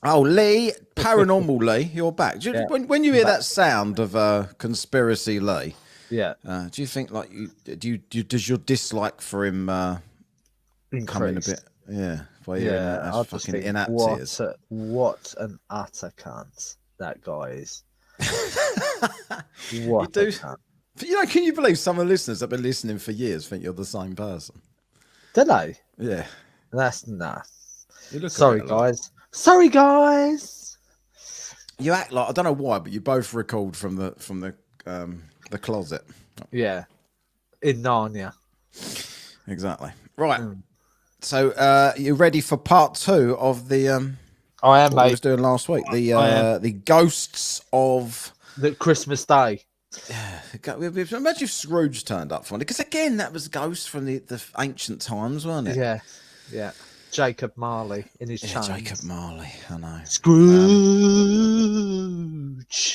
Oh, Lee, Paranormal Lee, you're back. Yeah. When you hear that sound of conspiracy Lee, Yeah. do you think like does your dislike for him come in a Increased. bit? Yeah, by hearing that, I that's just fucking think inept what is. what an utter cunt that guy is. You What a do. cunt. Can you believe some of the listeners that have been listening for years think you're the same person? Did I? Yeah. That's nah. You look a Sorry, bit like- guys. Sorry, guys. You act like I don't know why, but you both record from the closet. Yeah. In Narnia. Exactly. Right. So you ready for part 2 of the I am, what we mate. was doing last week? I am. The ghosts of The Christmas Day. imagine if Scrooge turned up for one, because again that was ghosts from the ancient times, wasn't it? Yeah. Yeah. Jacob Marley in his chains. Jacob Marley, I know. Scrooge.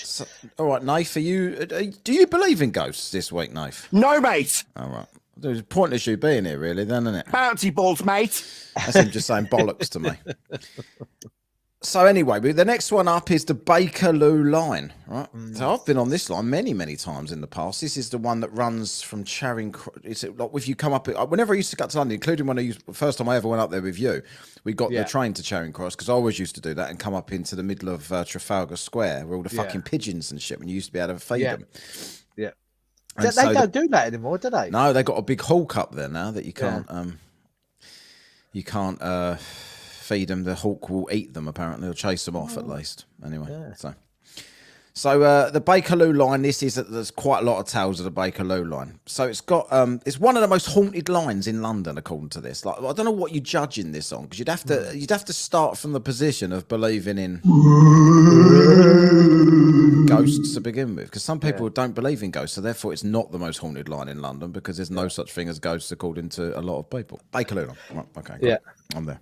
So, all right, Nath, do you believe in ghosts this week, Nath? No, mate. All right. There's pointless you being here, really, then, isn't it? Bounty balls, mate. That's him just saying bollocks to me. So anyway, the next one up is the Bakerloo line, right? So I've been on this line many, many times in the past. This is the one that runs from Charing Cross. Is it like if you come up? Whenever I used to go to London, including when first time I ever went up there with you, we got the train to Charing Cross because I always used to do that and come up into the middle of Trafalgar Square where all the fucking pigeons and shit when you used to be able to feed them. Yeah. And They don't do that anymore, do they? No, they got a big hawk up there now that you can't feed them. The hawk will eat them, apparently, or chase them off at least. Anyway, so the Bakerloo line. There's quite a lot of tales of the Bakerloo line. So it's got it's one of the most haunted lines in London, according to this. Like I don't know what you're judging this on, because you'd have to start from the position of believing in ghosts to begin with, because some people don't believe in ghosts, so therefore it's not the most haunted line in London because there's no such thing as ghosts according to a lot of people. Bakerloo line. Right, okay, cool. I'm there.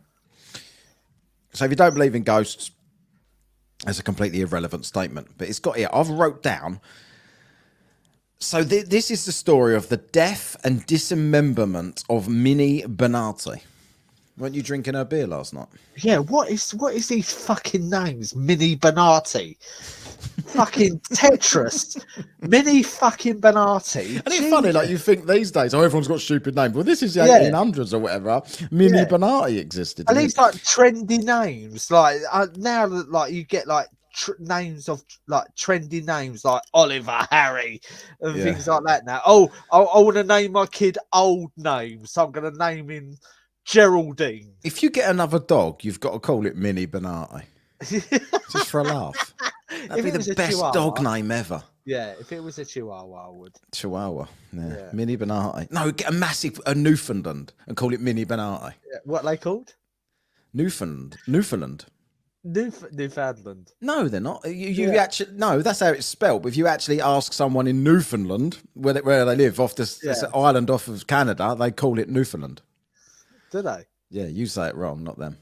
So if you don't believe in ghosts, that's a completely irrelevant statement. But it's got here. I've wrote down. So this is the story of the death and dismemberment of Minnie Bernardi. Weren't you drinking her beer last night? Yeah. What is these fucking names? Minnie Bernardi. Fucking Tetris. Minnie fucking Bernardi. And it's funny, like you think these days, everyone's got stupid names. Well, this is the 1800s or whatever. Minnie Bernardi existed. At least like trendy names. Like now, like you get like names of like trendy names like Oliver, Harry, and things like that. Now, I want to name my kid old names, so I'm going to name him Geraldine. If you get another dog, you've got to call it Minnie Bernardi, just for a laugh. That'd be the best dog name ever. Yeah, if it was a Chihuahua, I would. Chihuahua, yeah. Minnie Bernardi. No, get a Newfoundland and call it Minnie Bernardi. Yeah. What are they called? Newfoundland. Newfoundland. No, they're not. You actually no. That's how it's spelled. But if you actually ask someone in Newfoundland where they live off this island off of Canada, they call it Newfoundland. Do they? Yeah, you say it wrong, not them.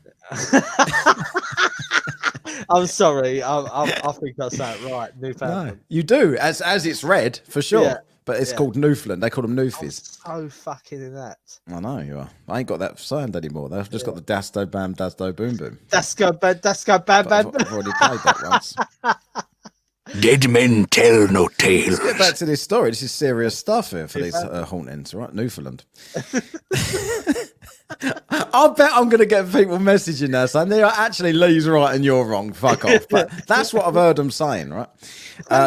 I'm sorry. I think that's that right. Newfoundland. No, you do as it's read for sure. Yeah. But it's called Newfoundland. They call them Newfies. So fucking inept. I know you are. I ain't got that sound anymore. They've just got the Dasto Bam Dasto Boom Boom. Dasko Bam Bam. I've already played that once. Dead men tell no tales. Let's get back to this story. This is serious stuff here for these hauntings, right? Newfoundland. I bet I'm going to get people messaging now saying they are actually Lee's right and you're wrong. Fuck off. But that's what I've heard them saying, right?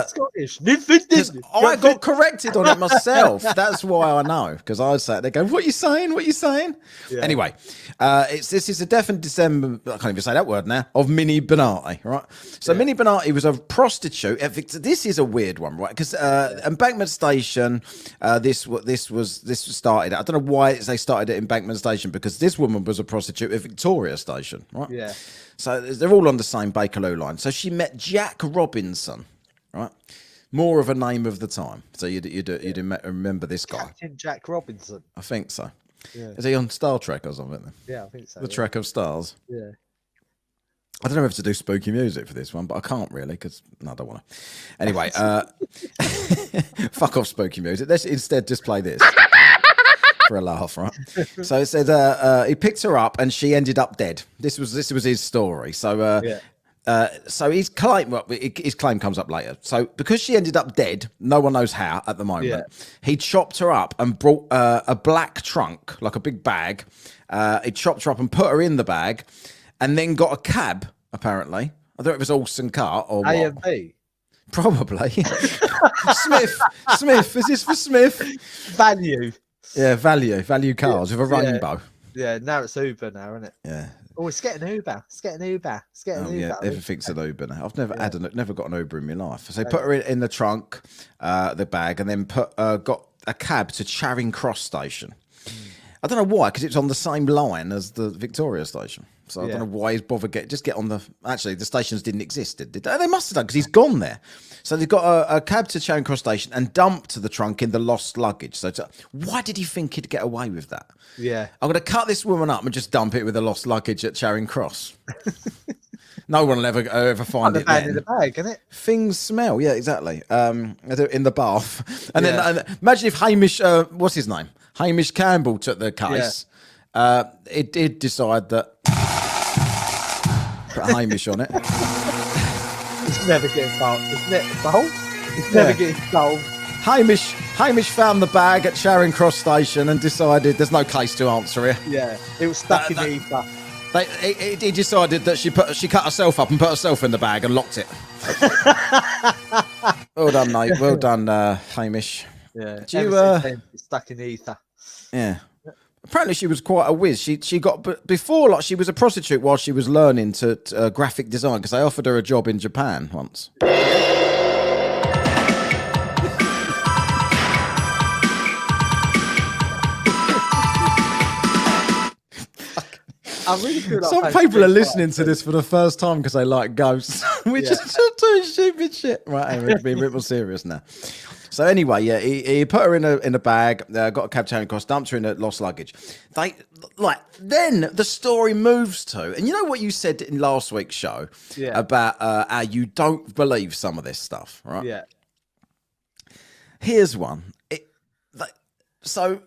Scottish. I got corrected on it myself. That's why I know, because I say it. They go, "What are you saying? What are you saying?" Yeah. Anyway, this is the death in December. I can't even say that word now. Of Minnie Bernardi, right? So Minnie Bernardi was a prostitute. This is a weird one, right? Because Embankment Station. This was started. I don't know why they started at Embankment Station, because this woman was a prostitute at Victoria Station, right? Yeah. So they're all on the same Bakerloo line. So she met Jack Robinson. Right, more of a name of the time. So you'd remember this guy, Captain Jack Robinson. I think so. Yeah. Is he on Star Trek or something? Then? Yeah, I think so. The Trek of Stars. Yeah. I don't know if to do spooky music for this one, but I can't really because I don't want to. Anyway, fuck off spooky music. Let's instead just play this. For a laugh, right? So it said he picked her up and she ended up dead. This was his story. So So his claim comes up later. So because she ended up dead, no one knows how at the moment. Yeah. He chopped her up and brought a black trunk, like a big bag. He chopped her up and put her in the bag, and then got a cab. Apparently, I don't know if it was Alston Cart or what. A&B. Probably. Smith. Is this for Smith? Value. Yeah, value cars with a rainbow. Yeah, now it's Uber now, isn't it? Yeah. Oh, it's getting Uber. It's getting Uber. It's getting Uber. Yeah, everything's an Uber now. I've never got an Uber in my life. So put her in the trunk, the bag, and then got a cab to Charing Cross station. I don't know why, because it's on the same line as the Victoria station. So I don't know why he's bothered get on the. Actually, the stations didn't exist, did they? They must have done because he's gone there. So they've got a cab to Charing Cross station and dumped the trunk in the lost luggage. So why did he think he'd get away with that? Yeah. I'm going to cut this woman up and just dump it with the lost luggage at Charing Cross. No one will ever find it. In the bag, isn't it? Things smell. Yeah, exactly. In the bath, and then imagine if Hamish, what's his name? Hamish Campbell took the case. It did decide that. Put Hamish on it. It's never getting solved. It's never getting solved. Hamish found the bag at Charing Cross station and decided there's no case to answer here. Yeah, it was stuck in the ether. He decided that she cut herself up and put herself in the bag and locked it. Well done, mate. Well done, Hamish. Yeah, it's stuck in the ether. Yeah. Apparently she was quite a whiz. She got before, like, she was a prostitute while she was learning to graphic design, because they offered her a job in Japan once. I really feel like some people are listening to this for the first time because they like ghosts. We're just doing stupid shit. Right, we're being a bit more serious now. So anyway, yeah, he put her in a bag, got a cab Charing Cross, dumped her in a lost luggage. Then the story moves to, and you know what you said in last week's show about how you don't believe some of this stuff, right? Yeah. Here's one. So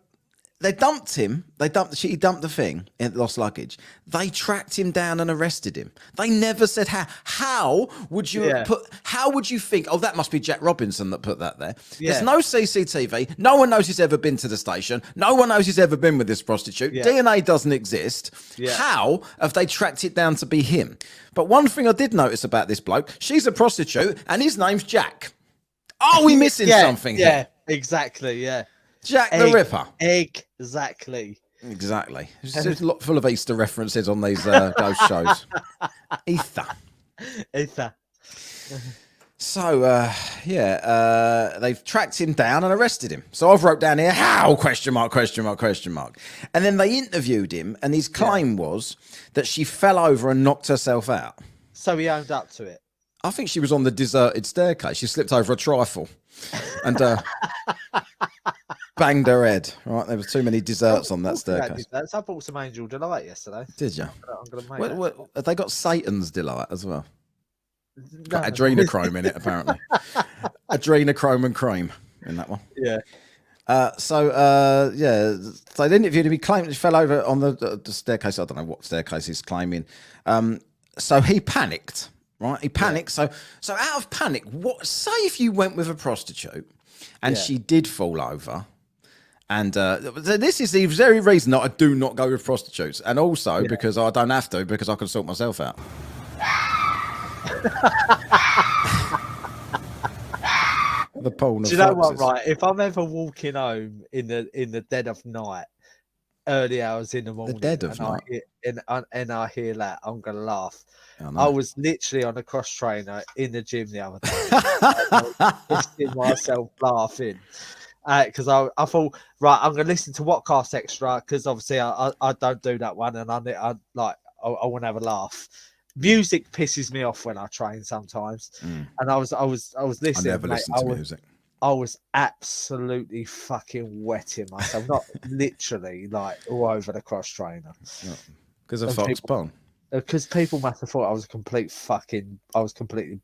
they dumped him. He dumped the thing in lost luggage. They tracked him down and arrested him. They never said how. How would you How would you think? Oh, that must be Jack Robinson that put that there. Yeah. There's no CCTV. No one knows he's ever been to the station. No one knows he's ever been with this prostitute. Yeah. DNA doesn't exist. Yeah. How have they tracked it down to be him? But one thing I did notice about this bloke: she's a prostitute, and his name's Jack. Are we missing something? Yeah, exactly. Yeah. Jack the Ripper. Exactly. It's just a lot full of Easter references on these ghost shows. Ether. So, they've tracked him down and arrested him. So I've wrote down here, how? Question mark. And then they interviewed him, and his claim was that she fell over and knocked herself out. So he owned up to it. I think she was on the deserted staircase. She slipped over a trifle and banged her head. Right, there was too many desserts on that staircase. I bought some Angel Delight yesterday. Did you? I'm gonna make have they got Satan's Delight as well? Got adrenochrome in it, apparently. Adrenochrome and cream in that one. Yeah. So they interviewed him. He claimed he fell over on the staircase. I don't know what staircase he's claiming. So he panicked. Right, he panicked. Yeah. So out of panic, say if you went with a prostitute and she did fall over, and this is the very reason that I do not go with prostitutes, and also because I don't have to, because I can sort myself out. The porn. Do you know what? Right, if I'm ever walking home in the dead of night, early hours in the morning, the dead of night, and I hear that, I'm gonna laugh. I was literally on a cross trainer in the gym the other day. I was pissing myself laughing because I thought, right, I'm going to listen to Whatcast Extra because obviously I don't do that one, and I want to have a laugh. Music pisses me off when I train sometimes, and I was listening. I never listen to music. I was absolutely fucking wetting myself, not literally, like all over the cross trainer because of Fox Pond. Because people must have thought I was completely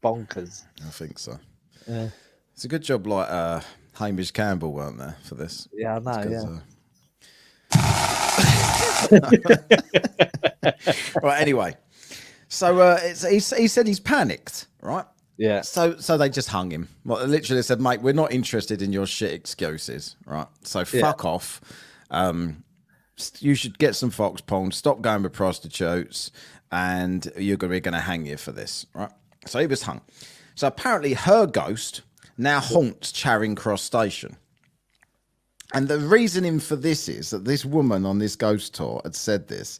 bonkers. I think so. Yeah. It's a good job, like Hamish Campbell weren't there for this. Yeah, I know. Right. Anyway, So he said he's panicked, right? Yeah. So they just hung him. Well, literally said, mate, we're not interested in your shit excuses, right? So fuck off. You should get some fox pond, stop going with prostitutes, and we're going to hang you for this, right? So he was hung. So apparently her ghost now haunts Charing Cross Station. And the reasoning for this is that this woman on this ghost tour had said this: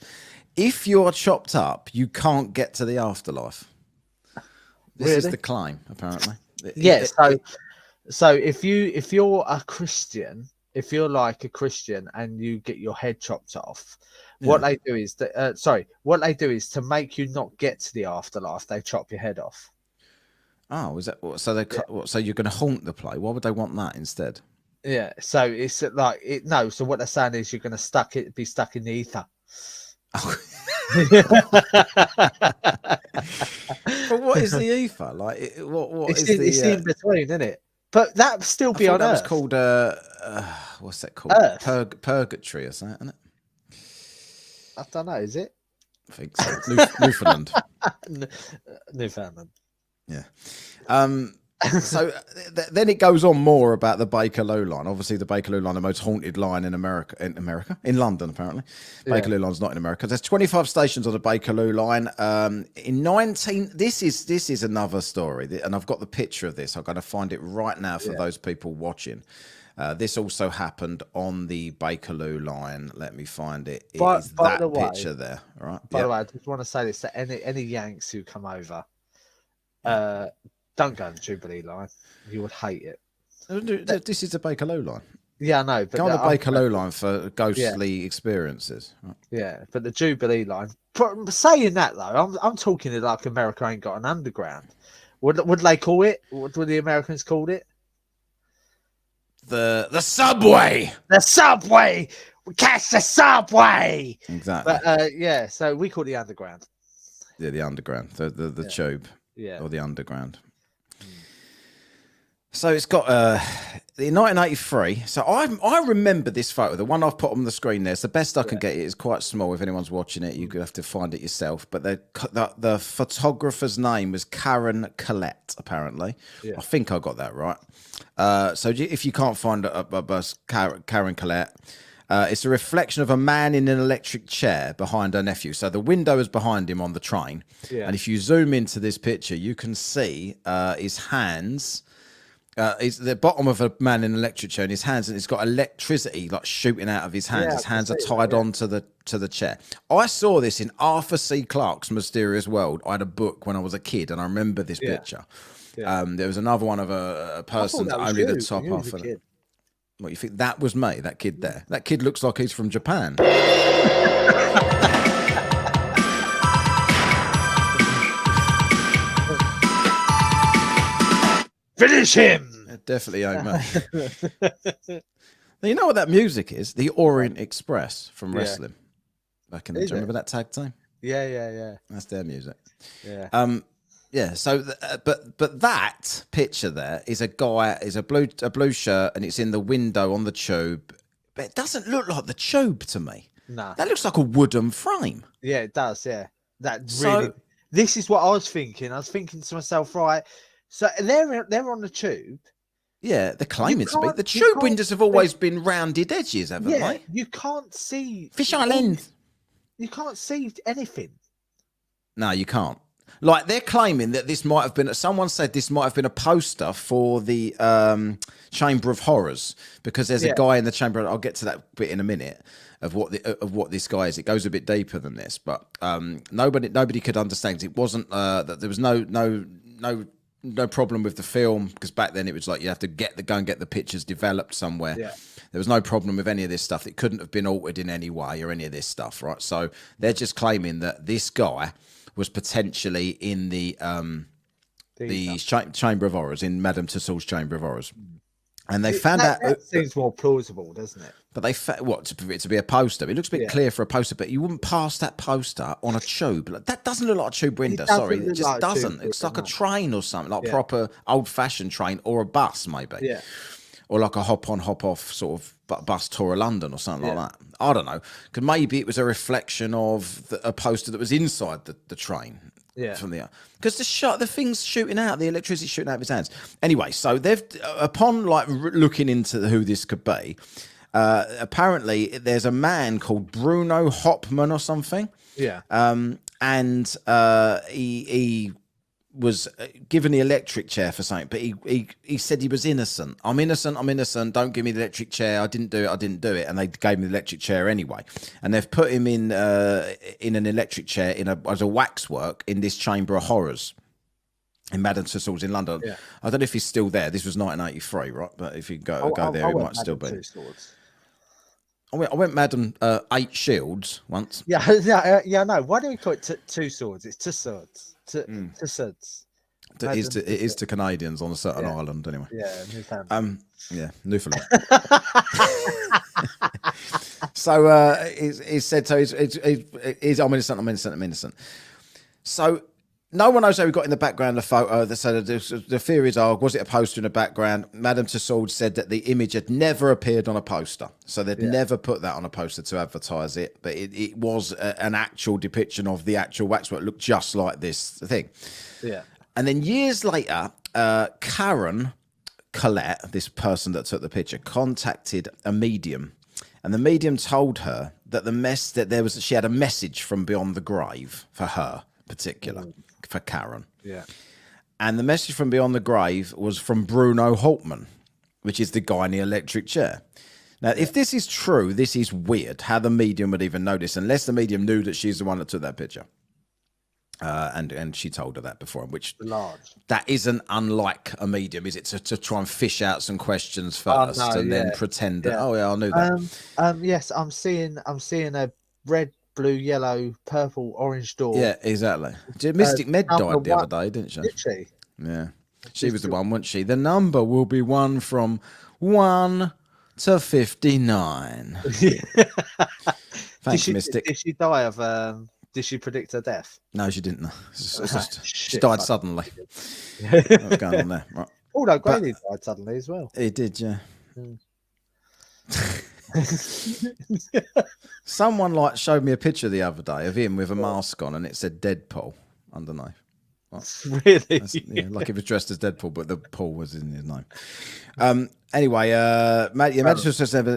if you're chopped up, you can't get to the afterlife. This is the claim, apparently. Yeah. So if you're a Christian, if you're like a Christian and you get your head chopped off, what they do is what they do is to make you not get to the afterlife, they chop your head off. Oh, is that so? So you're going to haunt the play? Why would they want that instead? Yeah. So it's like it. No. So what they're saying is you're going to be stuck in the ether. But what is the ether like? What it's is in, the? It's in between, isn't it? But that still be on that Earth. was called what's that called? Purgatory or something, isn't it? I don't know. Is it? I think so. Newfoundland. Newfoundland. Yeah. So then it goes on more about the Bakerloo line. Obviously, the Bakerloo line, the most haunted line in in London, apparently. Bakerloo line's not in America. There's 25 stations on the Bakerloo line. This is another story, and I've got the picture of this. I'm going to find it right now for those people watching. This also happened on the Bakerloo line. Let me find it. It is that picture there. All right. By the way, I just want to say this to any Yanks who come over. Don't go on the Jubilee line. You would hate it. This is the Bakerloo line. Yeah, I know. But go on the Bakerloo line for ghostly experiences. Right. Yeah, but the Jubilee line. Saying that though, I'm talking it like America ain't got an underground. Would they call it? What would the Americans call it? The subway. The subway. We catch the subway. Exactly. But so we call it the underground. Yeah, the underground. The tube. Yeah. Or the underground. So it's got in 1983. So I remember this photo, the one I've put on the screen there. It's the best I can get. It is quite small. If anyone's watching it, you could have to find it yourself. But the photographer's name was Karen Collette, apparently. Yeah. I think I got that right. So if you can't find Karen Collette, it's a reflection of a man in an electric chair behind her nephew. So the window is behind him on the train. Yeah. And if you zoom into this picture, you can see his hands. It's the bottom of a man in an electric chair, and his hands, and it's got electricity like shooting out of his hands. His hands are tied onto the chair. I saw this in Arthur C. Clarke's Mysterious World. I had a book when I was a kid, and I remember this picture. Yeah. There was another one of a person that only the top half of it. What, you think that was me? That kid there? That kid looks like he's from Japan. Finish him! It definitely ain't me. Now, you know what that music is? The Orient Express from wrestling. Back in the, do you remember that tag team? Yeah. That's their music. Yeah. Yeah. So, but that picture there is a guy, is a blue shirt, and it's in the window on the tube. But it doesn't look like the tube to me. No. That looks like a wooden frame. Yeah, it does. Yeah. That really. This is what I was thinking. I was thinking to myself, right. So they're on the tube. Yeah, they're claiming to be. The tube windows have always been rounded edges, haven't they? You can't see Fish Island. You can't see anything. No, you can't. Like, they're claiming that this might have been. Someone said this might have been a poster for the Chamber of Horrors, because there's a guy in the Chamber. I'll get to that bit in a minute of what this guy is. It goes a bit deeper than this, but nobody could understand. It wasn't that there was no problem with the film, because back then it was like you have to go and get the pictures developed somewhere. Yeah. There was no problem with any of this stuff. It couldn't have been altered in any way or any of this stuff, right? So they're just claiming that this guy was potentially in the Chamber of Horrors, in Madame Tussauds Chamber of Horrors. And they found out... That seems more plausible, doesn't it? But they for it to be a poster. It looks a bit clear for a poster, but you wouldn't pass that poster on a tube. Like, that doesn't look like a tube window. Sorry, it just doesn't. It's like a train or something, like proper old-fashioned train, or a bus maybe. Yeah. Or like a hop-on, hop-off sort of bus tour of London or something like that. I don't know. Because maybe it was a reflection of a poster that was inside the train. Yeah. From because the thing's shooting out, the electricity shooting out of his hands. Anyway, so they've upon like looking into who this could be. Apparently, there's a man called Bruno Hopman or something. Yeah. And he was given the electric chair for something, but he said he was innocent. I'm innocent. Don't give me the electric chair. I didn't do it. And they gave him the electric chair anyway. And they've put him in an electric chair as a waxwork in this Chamber of Horrors in Madame Tussauds in London. Yeah. I don't know if he's still there. This was 1983, right? But if you go there, he might still be. I went Madame Eight Shields once. Yeah, no. Why do we call it Two Swords? It's Tussauds. Tussauds. It is to Canadians on a certain island, anyway. Yeah, Newfoundland. Newfoundland. So he said, so he's I'm innocent. So no one knows how we got in the background the photo. So the theories are, was it a poster in the background? Madame Tussauds said that the image had never appeared on a poster. So they'd never put that on a poster to advertise it. But it was an actual depiction of the actual waxwork. It looked just like this thing. Yeah. And then years later, Karen Collette, this person that took the picture, contacted a medium. And the medium told her that she had a message from beyond the grave for her particular. For Karen. Yeah. And the message from beyond the grave was from Bruno Holtman, which is the guy in the electric chair. Now, if this is true, this is weird, how the medium would even know this, unless the medium knew that she's the one that took that picture. And she told her that before, which that isn't unlike a medium, is it? To try and fish out some questions first then pretend that, I knew that. Yes, I'm seeing a red, blue, yellow, purple, orange door. Yeah, exactly. Mystic Med died the other day, didn't she? Did she? Yeah. She was the one, wasn't she? The number will be 1 from 1 to 59. Thanks, Mystic. Did she die of... did she predict her death? No, she didn't. She died suddenly. What's going on there? Right. Although Grady died suddenly as well. He did, yeah. Someone showed me a picture the other day of him with a mask on, and it said Deadpool underneath. Really? Like he was dressed as Deadpool, but the Paul was in his name. Anyway,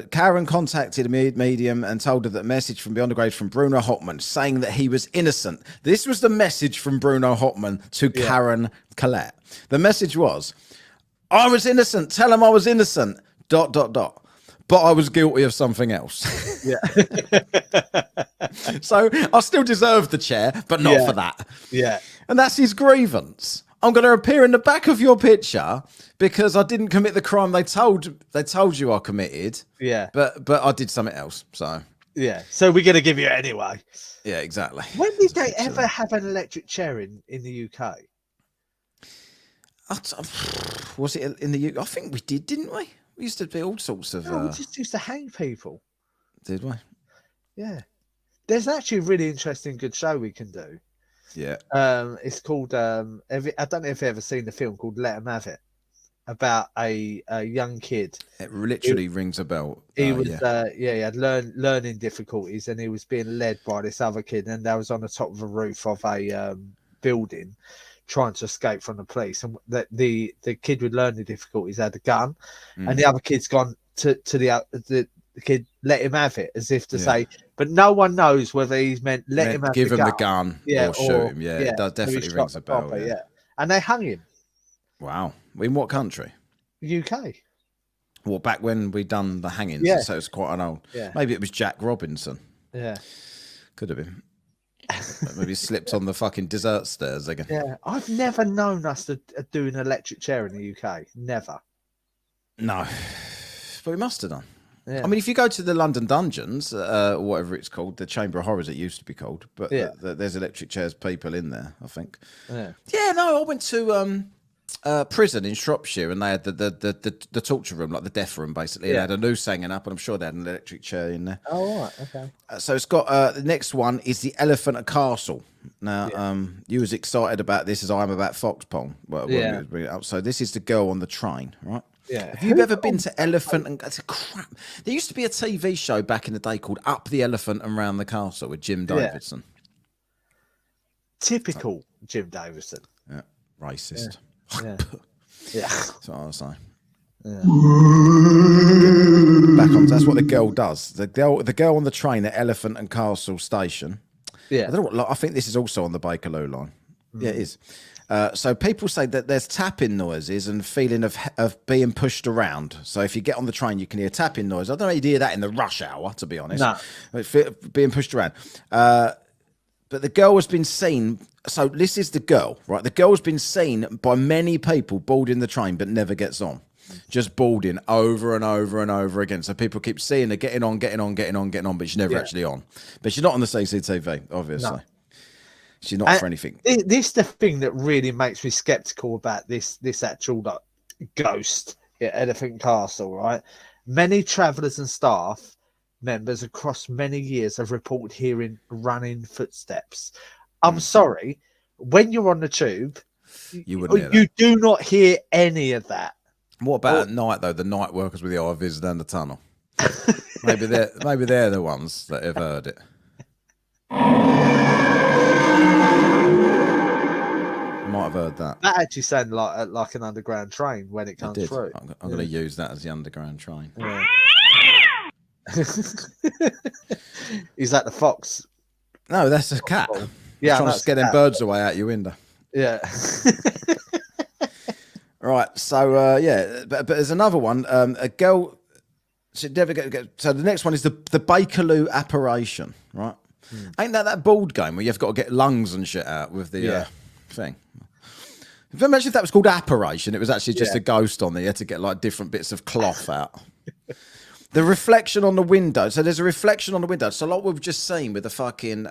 Karen contacted a medium and told her that message from beyond the grave from Bruno Hopman saying that he was innocent. This was the message from Bruno Hopman to Karen Collette. The message was, I was innocent. Tell him I was innocent. ... But I was guilty of something else. Yeah. So I still deserve the chair, but not for that. Yeah. And that's his grievance. I'm going to appear in the back of your picture because I didn't commit the crime they told you I committed. Yeah. But I did something else. So yeah. So we're going to give you it anyway. Yeah, exactly. When did they ever have an electric chair in the UK? Was it in the UK? I think we did, didn't we? We used to be all sorts of... No, we just used to hang people. Did we? Yeah. There's actually a really interesting, good show we can do. Yeah. It's called... I don't know if you've ever seen the film called Let 'Em Have It, about a young kid. It literally rings a bell. He had learning difficulties, and he was being led by this other kid, and they was on the top of a roof of a building, trying to escape from the police, and the kid with learning difficulties had a gun, and the other kid's gone to the kid, let him have it, as if to say, but no one knows whether he's meant give him the gun or shoot him. Yeah, it does definitely rings a bell. And they hung him. Wow. In what country? UK. Well, back when we done the hangings, so it's quite an old. Yeah. Maybe it was Jack Robinson. Yeah. Could have been. Maybe slipped on the fucking dessert stairs again. Yeah, I've never known us to do an electric chair in the UK. Never. No, but we must have done. Yeah. I mean, if you go to the London Dungeons, or whatever it's called, the Chamber of Horrors, it used to be called, but there's electric chairs people in there, I think. Yeah, no, I went to prison in Shropshire, and they had the torture room, like the death room, basically. They had a noose hanging up, and I'm sure they had an electric chair in there. Oh, right, okay. So it's got the next one is the Elephant at Castle. Now, you was excited about this as I am about Foxpong. So this is the girl on the train, right? Yeah. Have you ever been to Elephant and crap? There used to be a TV show back in the day called Up the Elephant and Round the Castle with Jim Davidson. Typical Jim Davison. Yeah, racist. Yeah. Yeah. That's what I was saying. Yeah. Back on. That's what the girl does. The girl on the train at Elephant and Castle Station. Yeah. I don't know what. I think this is also on the Bakerloo line. Yeah, it is. So people say that there's tapping noises and feeling of being pushed around. So if you get on the train, you can hear tapping noise. I don't know if you hear that in the rush hour, to be honest. No. Being pushed around. But the girl has been seen. So this is the girl, right? The girl's been seen by many people boarding the train, but never gets on. Just boarding over and over and over again. So people keep seeing her getting on, but she's never actually on. But she's not on the CCTV, obviously. No. She's not for anything. This is the thing that really makes me skeptical about this actual ghost at Elephant Castle, right? Many travellers and staff members across many years have reported hearing running footsteps. I'm sorry, when you're on the tube, you do not hear any of that. What about at night though? The night workers with the IVs down the tunnel. maybe they're the ones that have heard it. Might have heard that. That actually sounded like an underground train when it comes through. I'm going to use that as the underground train. Yeah. Is that the fox? No, that's a cat. Yeah, trying to scare them birds away out your window. Yeah. Right. So but there's another one. A girl should never get. So the next one is the Bakerloo apparition. Right. Ain't that board game where you've got to get lungs and shit out with the thing? Imagine if that was called apparition. It was actually just a ghost on there. You had to get like different bits of cloth out. The reflection on the window. So there's a reflection on the window. So like we've just seen with the fucking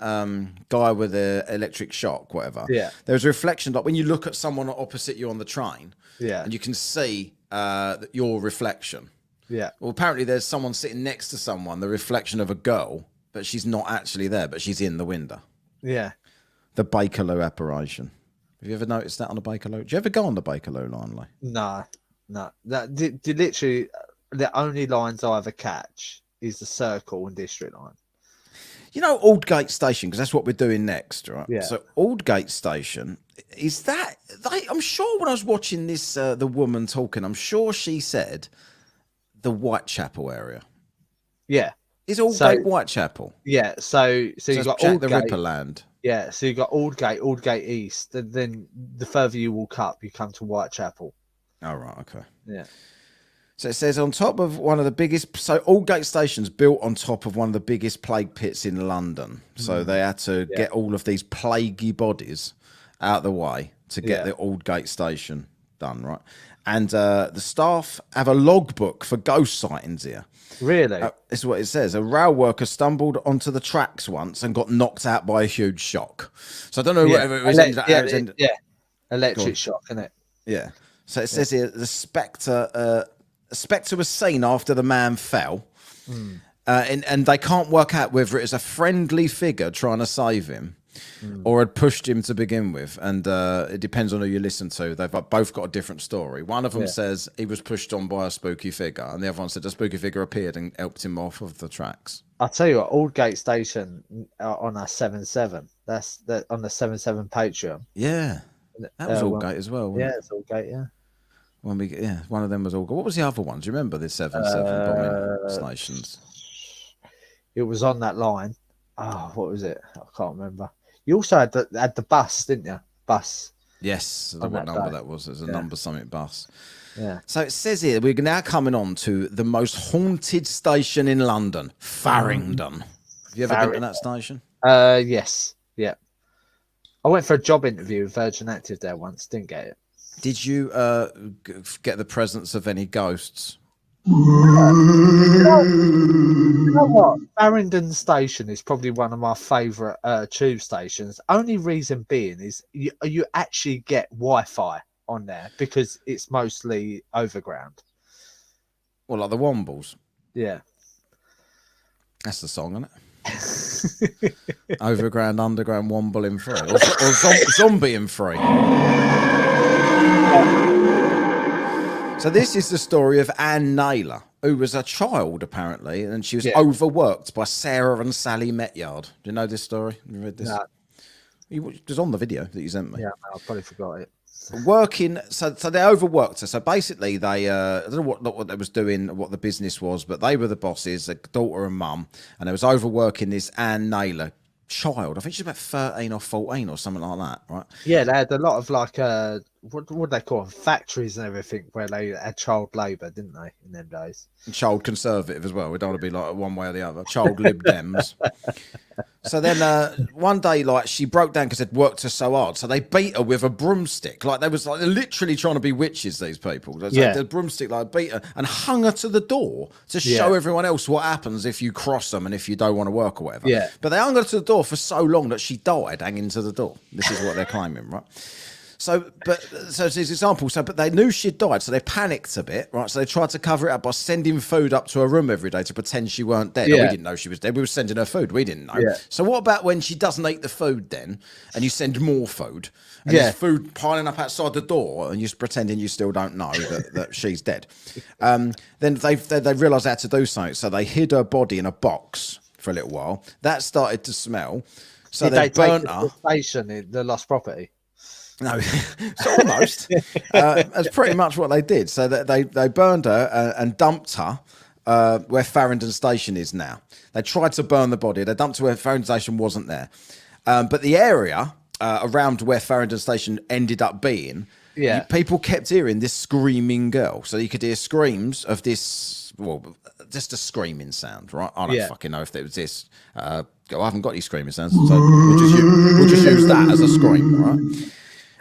guy with the electric shock, whatever. Yeah. There's a reflection like when you look at someone opposite you on the train. Yeah. And you can see your reflection. Yeah. Well, apparently there's someone sitting next to someone, the reflection of a girl, but she's not actually there, but she's in the window. Yeah. The Bakerloo apparition. Have you ever noticed that on the Bakerloo? Do you ever go on the Bakerloo line, Lee? No. That literally the only lines I ever catch is the Circle and District line. You know Aldgate Station, because that's what we're doing next, right? Yeah. So Aldgate Station, is that... I'm sure when I was watching this, the woman talking, I'm sure she said the Whitechapel area. Yeah. Is Aldgate Whitechapel? Yeah, so you've got Jack Aldgate. the Ripper land. Yeah, so you've got Aldgate East, and then the further you walk up, you come to Whitechapel. Oh, right, okay. Yeah. So it says on top of one of the biggest... So Aldgate Station's built on top of one of the biggest plague pits in London. So they had to get all of these plaguey bodies out of the way to get the Aldgate Station done, right? And the staff have a logbook for ghost sightings here. Really? This is what it says. A rail worker stumbled onto the tracks once and got knocked out by a huge shock. So I don't know whatever it was. Electric shock, isn't it? Yeah. So it says here the spectre was seen after the man fell. And they can't work out whether it is a friendly figure trying to save him or had pushed him to begin with. And it depends on who you listen to. They've both got a different story. One of them says he was pushed on by a spooky figure, and the other one said a spooky figure appeared and helped him off of the tracks. I'll tell you what, Aldgate Station on our 7-7. That's on the 7-7 Patreon. Yeah. That was Aldgate as well, wasn't it? It's Aldgate, yeah. One of them was Aldgate. What was the other one? Do you remember the 7-7 bombing stations? It was on that line. Oh, what was it? I can't remember. You also had the bus, didn't you? Bus. Yes, I don't know what number that was. There's a number something bus. Yeah. So it says here we're now coming on to the most haunted station in London, Farringdon. Have you ever been to that station? Yes. Yeah. I went for a job interview with Virgin Active there once. Didn't get it. Did you get the presence of any ghosts? You know what? Farringdon Station is probably one of my favourite tube stations. Only reason being is you actually get Wi-Fi on there because it's mostly overground. Well, like the Wombles. Yeah. That's the song, isn't it? Overground, underground, Womble in free. Or zombie in free. So this is the story of Anne Naylor, who was a child, apparently, and she was overworked by Sarah and Sally Metyard. Do you know this story? You read this? No. It was on the video that you sent me. Yeah, I probably forgot it. Working, so they overworked her. So basically, they I don't know what they was doing, what the business was, but they were the bosses, a daughter and mum, and they was overworking this Anne Naylor child. I think she's about 13 or 14 or something like that, right? Yeah, they had a lot of like what do they call them? Factories and everything where they had child labour, didn't they, in them days? And child conservative as well. We don't want to be like one way or the other. Child Lib Dems. So then one day, like, she broke down because they'd worked her so hard. So they beat her with a broomstick. Like, they was like, they're literally trying to be witches, these people. Like, the broomstick, like, beat her and hung her to the door to show everyone else what happens if you cross them and if you don't want to work or whatever. Yeah. But they hung her to the door for so long that she died hanging to the door. This is what they're claiming, right? So it's an example. But they knew she'd died, so they panicked a bit, right? So they tried to cover it up by sending food up to her room every day to pretend she weren't dead. Yeah. We didn't know she was dead. We were sending her food. We didn't know. Yeah. So what about when she doesn't eat the food then, and you send more food, and there's food piling up outside the door, and you're pretending you still don't know that she's dead? Then they realised they had to do something, so they hid her body in a box for a little while. That started to smell, so they burnt her. The station in the lost property. No, it's almost. That's pretty much what they did. So that they burned her and dumped her where Farringdon Station is now. They tried to burn the body. They dumped her where Farringdon Station wasn't there. But the area around where Farringdon Station ended up being, people kept hearing this screaming girl. So you could hear screams of this, well, just a screaming sound, right? I don't fucking know if it was this. I haven't got any screaming sounds, so we'll just use that as a scream, right?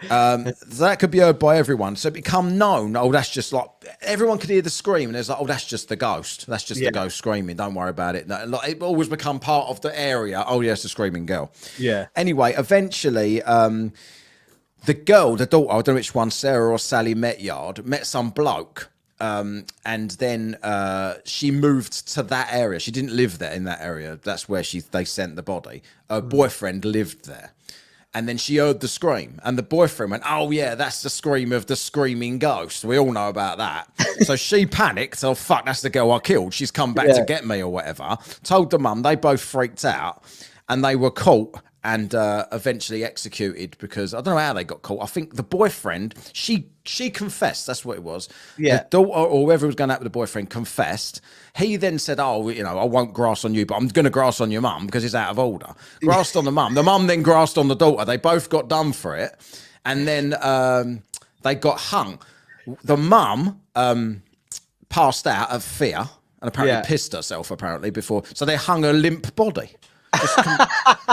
That could be heard by everyone, so it become known. Oh, that's just like everyone could hear the scream, and it's like, oh, that's just the ghost. That's just the ghost screaming. Don't worry about it. No, like, it always become part of the area. Oh, yeah, it's a screaming girl. Yeah. Anyway, eventually, the girl, the daughter, I don't know which one, Sarah or Sally Metyard, met some bloke. And then she moved to that area. She didn't live there in that area. That's where they sent the body. Her boyfriend lived there. And then she heard the scream, and the boyfriend went, oh, yeah, that's the scream of the screaming ghost. We all know about that. So she panicked. Oh, fuck, that's the girl I killed. She's come back to get me or whatever. Told the mum. They both freaked out, and they were caught and eventually executed because I don't know how they got caught. I think the boyfriend, she confessed. That's what it was. Yeah. The daughter or whoever was going out with the boyfriend confessed. He then said, oh, you know, I won't grass on you, but I'm going to grass on your mum because it's out of order. Grassed on the mum. The mum then grassed on the daughter. They both got done for it. And then they got hung. The mum passed out of fear and apparently pissed herself before. So they hung her limp body.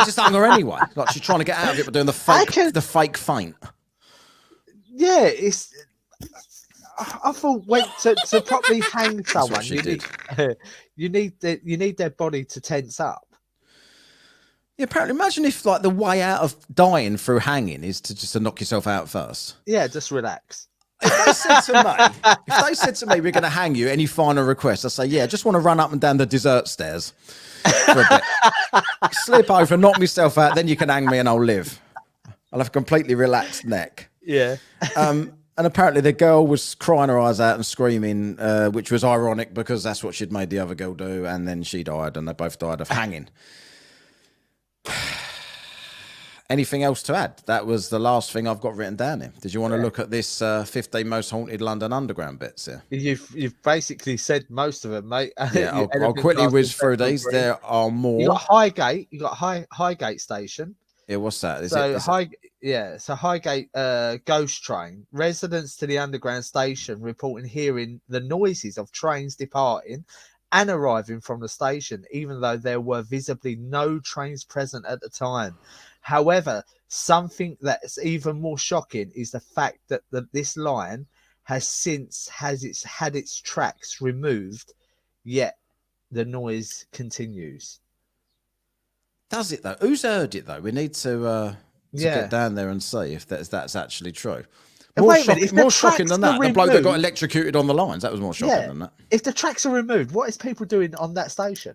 Just hung her anyway. Like she's trying to get out of it, but doing the fake faint. Yeah, it's. I thought to properly hang someone, you need their body to tense up. Yeah, apparently. Imagine if like the way out of dying through hanging is to knock yourself out first. Yeah, just relax. If they said to me, we're going to hang you, any final request? I say, yeah, I just want to run up and down the dessert stairs for a bit. Slip over, knock myself out, then you can hang me and I'll live. I'll have a completely relaxed neck. Yeah. And apparently the girl was crying her eyes out and screaming, which was ironic because that's what she'd made the other girl do. And then she died, and they both died of hanging. Anything else to add? That was the last thing I've got written down here. Did you want to look at this 15 most haunted London Underground bits here? You've basically said most of it, mate. Yeah, I'll quickly whiz through these. There are more. You got Highgate. You got Highgate Station. Yeah, what's that? So Highgate ghost train. Residents to the underground station reporting hearing the noises of trains departing and arriving from the station, even though there were visibly no trains present at the time. However, something that's even more shocking is the fact that this line has since had its tracks removed, yet the noise continues. Does it though? Who's heard it though? We need to get down there and see if that's actually true. More shocking than that. The bloke that got electrocuted on the lines. That was more shocking than that. If the tracks are removed, what is people doing on that station?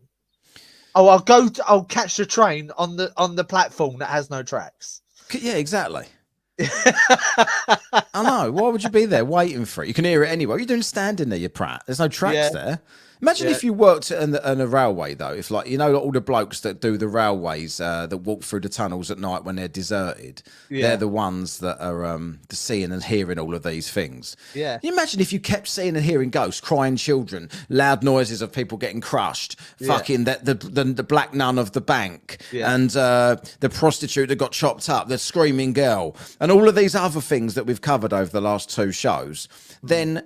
Oh, I'll catch the train on the platform that has no tracks. Yeah, exactly. I know. No, why would you be there waiting for it? You can hear it anyway. You're doing standing there, you prat. There's no tracks there. Imagine if you worked in a railway, though. If, like, you know, all the blokes that do the railways that walk through the tunnels at night when they're deserted, they're the ones that are seeing and hearing all of these things. Yeah. Can you imagine if you kept seeing and hearing ghosts, crying children, loud noises of people getting crushed, fucking the black nun of the bank, and the prostitute that got chopped up, the screaming girl, and all of these other things that we've covered over the last 2 shows, then...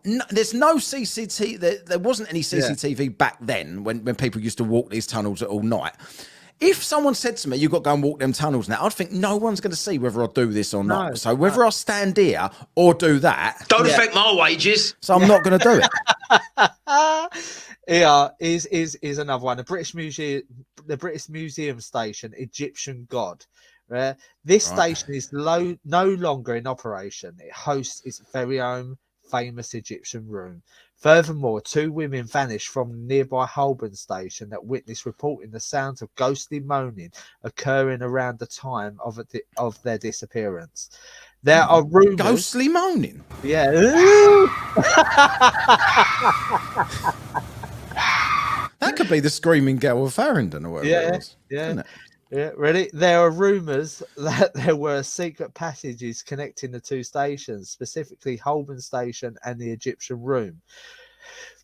No, there's no CCTV. There wasn't any CCTV back then when people used to walk these tunnels all night. If someone said to me, "You've got to go and walk them tunnels now," I'd think no one's going to see whether I do this or not. So whether I stand here or do that, don't affect my wages. So I'm not going to do it. Is another one. The British Museum station, Egyptian God. This station is no longer in operation. It hosts its very own famous Egyptian room. Furthermore, 2 women vanished from the nearby Holborn station that witnessed reporting the sounds of ghostly moaning occurring around the time of their disappearance. There are rumours... Ghostly moaning? Yeah. That could be the screaming girl of Farringdon or whatever it was. Yeah. Yeah, ready? There are rumours that there were secret passages connecting the 2 stations, specifically Holborn Station and the Egyptian Room.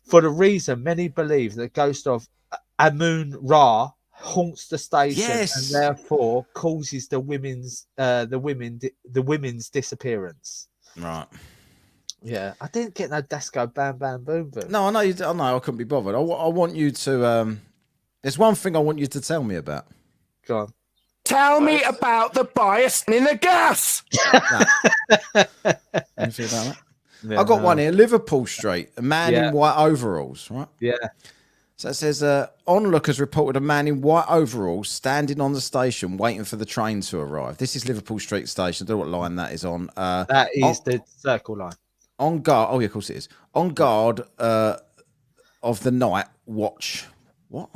For the reason many believe the ghost of Amun-Ra haunts the station and therefore causes the women's disappearance. Right. Yeah, I didn't get no Dasco Bam Bam Boom Boom. No, I know. I couldn't be bothered. I want you to. There's one thing I want you to tell me about. Go on. Tell me about the bias in the gas. Anything about that? Yeah, I got one here. Liverpool Street. A man in white overalls. Right. Yeah. So it says, onlookers reported a man in white overalls standing on the station waiting for the train to arrive. This is Liverpool Street Station. I don't know what line that is on. That is the Circle Line. On guard. Oh, yeah, of course it is. On guard of the night watch. What?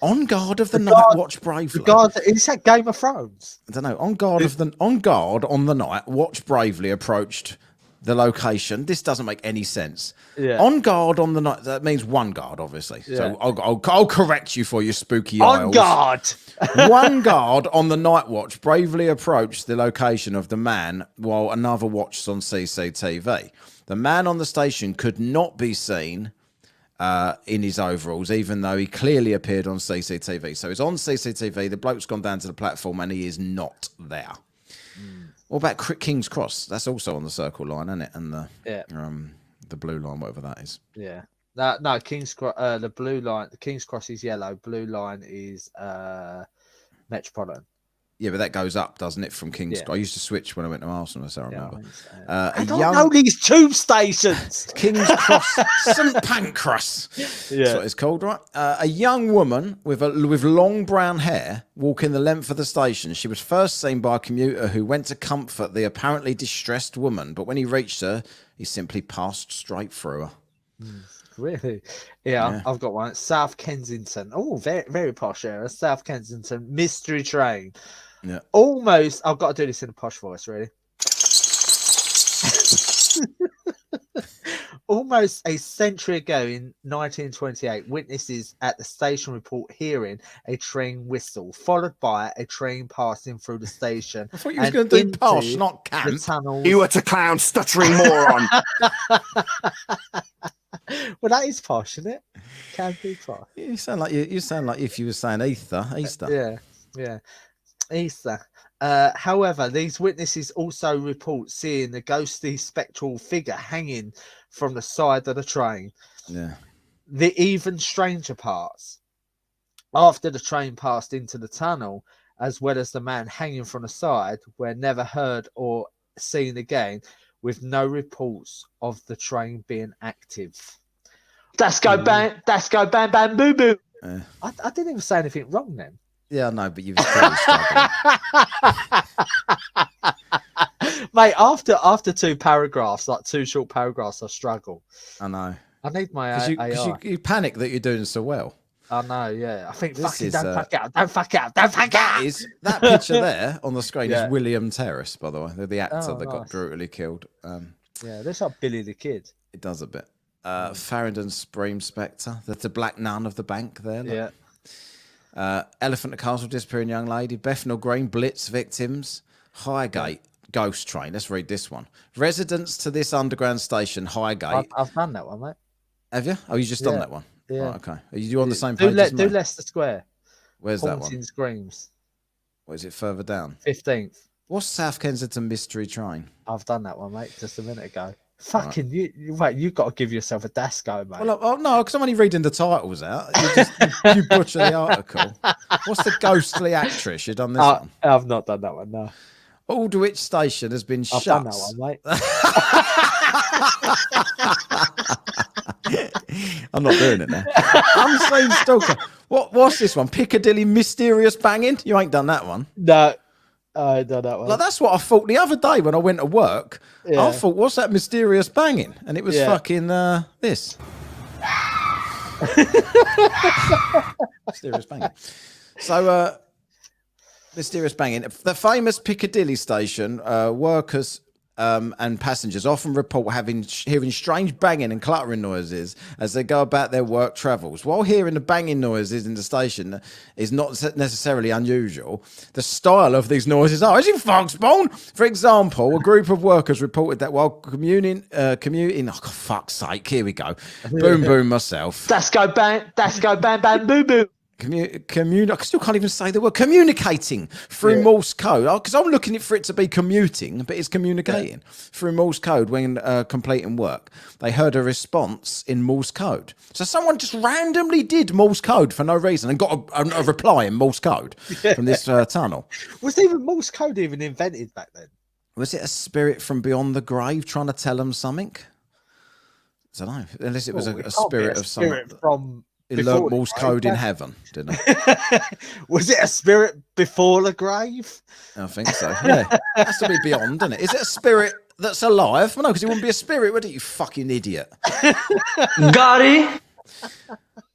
On guard of the night watch bravely. The guard, is that Game of Thrones? I don't know. On guard on the night watch bravely approached the location. This doesn't make any sense. Yeah. On guard on the night. That means one guard, obviously. Yeah. So I'll correct you for your spooky on aisles. Guard. One guard on the night watch bravely approached the location of the man while another watched on CCTV. The man on the station could not be seen in his overalls, even though he clearly appeared on CCTV. So he's on CCTV. The bloke's gone down to the platform and he is not there. What about King's Cross? That's also on the Circle Line, isn't it? And the Blue Line, whatever that is. Yeah. No, King's Cross. The Blue Line. The King's Cross is yellow. Blue Line is Metropolitan. Yeah, but that goes up, doesn't it, from King's Cross? I used to switch when I went to Arsenal, so I remember. I don't know these tube stations. King's Cross, St Pancras. That's what it's called, right? A young woman with long brown hair walking the length of the station. She was first seen by a commuter who went to comfort the apparently distressed woman, but when he reached her, he simply passed straight through her. Really? Yeah, I've got one. South Kensington. Oh, very, very posh area. South Kensington mystery train. Yeah. Almost. I've got to do this in a posh voice, really. Almost a century ago in 1928, witnesses at the station report hearing a train whistle, followed by a train passing through the station. I thought you was going to do posh, not camp. You were to clown, stuttering moron. Well, that is posh, isn't it? Can be posh. You sound like if you were saying Easter. Yeah. Easter. However, these witnesses also report seeing the ghostly spectral figure hanging from the side of the train. Yeah. The even stranger parts, after the train passed into the tunnel, as well as the man hanging from the side, were never heard or seen again, with no reports of the train being active. Dasco bam bam boo boo. I didn't even say anything wrong then. Yeah, no, but you've clearly struggled. Mate, after 2 paragraphs, like 2 short paragraphs, I struggle. I know. I need my AI. You panic that you're doing so well. I know, yeah. I think This fucking is, don't fuck out, don't fuck out, don't fuck out. that picture there on the screen Yeah. is William Terrace, by the way. They're the actor that got nice. brutally killed. Yeah, looks like Billy the Kid. It does a bit. Farringdon Supreme Spectre. That's the black nun of the bank there. Look. Yeah. Elephant and Castle, disappearing young lady. Bethnal Green, Blitz victims. Highgate, ghost train. Let's read this one. Residents to this underground station, Highgate. I've done that one, mate. Have you? Oh, you just done that one? Yeah. Right, okay. Are you on the same page as me? Do Leicester Square. Where's that one? Haunting Screams. What is it further down? 15th. What's South Kensington Mystery Train? I've done that one, mate, just a minute ago. Fucking right. You've got to give yourself a Dasco, mate. Well, no, because I'm only reading the titles out. You butcher the article. What's the ghostly actress? You've done this one? I've not done that one, no. Aldwych Station has been I've shut. done that one, mate. I'm not doing it now. Unseen Stalker. What's this one? Piccadilly Mysterious Banging? You ain't done that one. No, I ain't done that one. Like, that's what I thought the other day when I went to work. Yeah. I thought, what's that mysterious banging? And it was fucking this. Mysterious banging. So, mysterious banging. The famous Piccadilly station, workers and passengers often report hearing strange banging and cluttering noises as they go about their work travels. While hearing the banging noises in the station is not necessarily unusual, the style of these noises are, is it Foxbone? For example, a group of workers reported that while commuting, oh, for fuck's sake, here we go. Boom, boom, myself. Dasco bang, bang, boo, boo. I still can't even say the word communicating through Morse code, because I'm looking for it to be commuting, but it's communicating through Morse code when completing work. They heard a response in Morse code, so someone just randomly did Morse code for no reason and got a reply in Morse code from this tunnel. Was even Morse code even invented back then? Was it a spirit from beyond the grave trying to tell them something? I don't know, unless it was a spirit of someone from. He learned Morse code in heaven, didn't he? Was it a spirit before the grave? I think so. Yeah, it has to be beyond, doesn't it? Is it a spirit that's alive? Well, no, because it wouldn't be a spirit, would it? You fucking idiot. Got it.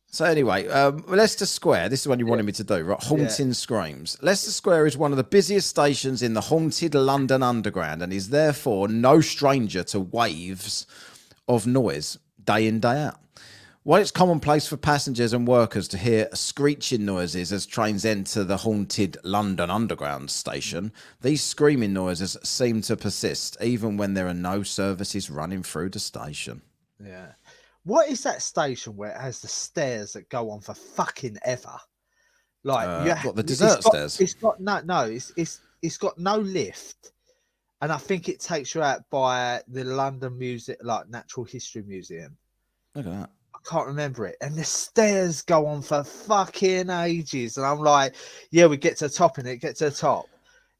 So anyway, Leicester Square. This is what you wanted me to do, right? Haunting Screams. Leicester Square is one of the busiest stations in the haunted London Underground, and is therefore no stranger to waves of noise day in, day out. While it's commonplace for passengers and workers to hear screeching noises as trains enter the haunted London Underground station, these screaming noises seem to persist even when there are no services running through the station. Yeah. What is that station where it has the stairs that go on for fucking ever? Like, what, the dessert stairs? It's got it's got no lift, and I think it takes you out by the London Natural History Museum. Look at that. I can't remember it, and the stairs go on for fucking ages, and I'm like, yeah, we get to the top, and it gets to the top.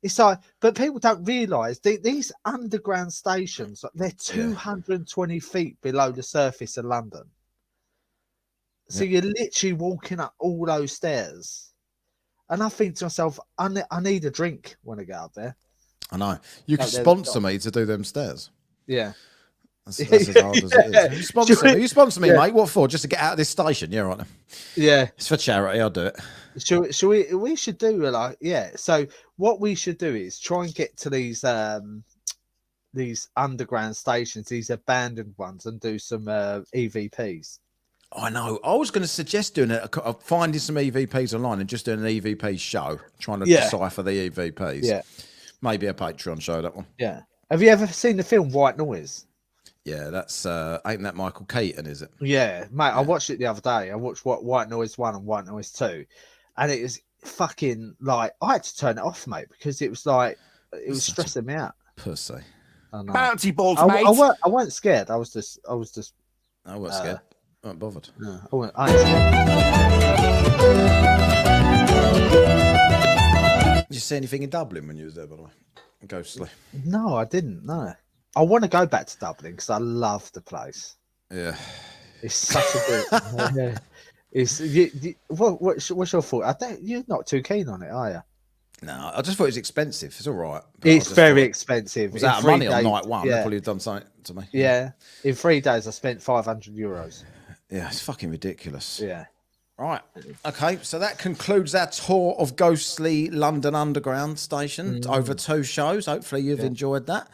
It's like, but people don't realise these underground stations, they're 220 feet below the surface of London. So you're literally walking up all those stairs, and I think to myself, I need a drink when I get up there. I know. You can sponsor me to do them stairs. Yeah. That's as hard as it is. You sponsor me, mate. What for? Just to get out of this station? Yeah, right. Yeah. It's for charity. I'll do it. We should do So what we should do is try and get to these underground stations, these abandoned ones, and do some EVPs. I know. I was going to suggest doing it, finding some EVPs online and just doing an EVP show, trying to decipher the EVPs. Yeah. Maybe a Patreon show, that one. Yeah. Have you ever seen the film White Noise? Yeah, that's ain't that Michael Keaton, is it? Yeah, mate. I watched it the other day. I watched White Noise 1 and White Noise 2, and it was fucking like I had to turn it off, mate, because it was like it was stressing me out. Pussy. I know. Bouncy balls, I mate. weren't scared. I was just. I wasn't scared. I wasn't bothered. No, I ain't scared. Did you see anything in Dublin when you was there, by the way? Ghostly. No, I didn't. No. I want to go back to Dublin because I love the place. Yeah, it's such a good. It's what's your thought? You're not too keen on it, are you? No, I just thought it was expensive. It's all right. It's very expensive. It was out of money on night one. They probably done something to me. Yeah, in 3 days I spent €500. Yeah, it's fucking ridiculous. Yeah, Right. Okay. So that concludes our tour of ghostly London Underground station over 2 shows. Hopefully you've enjoyed that.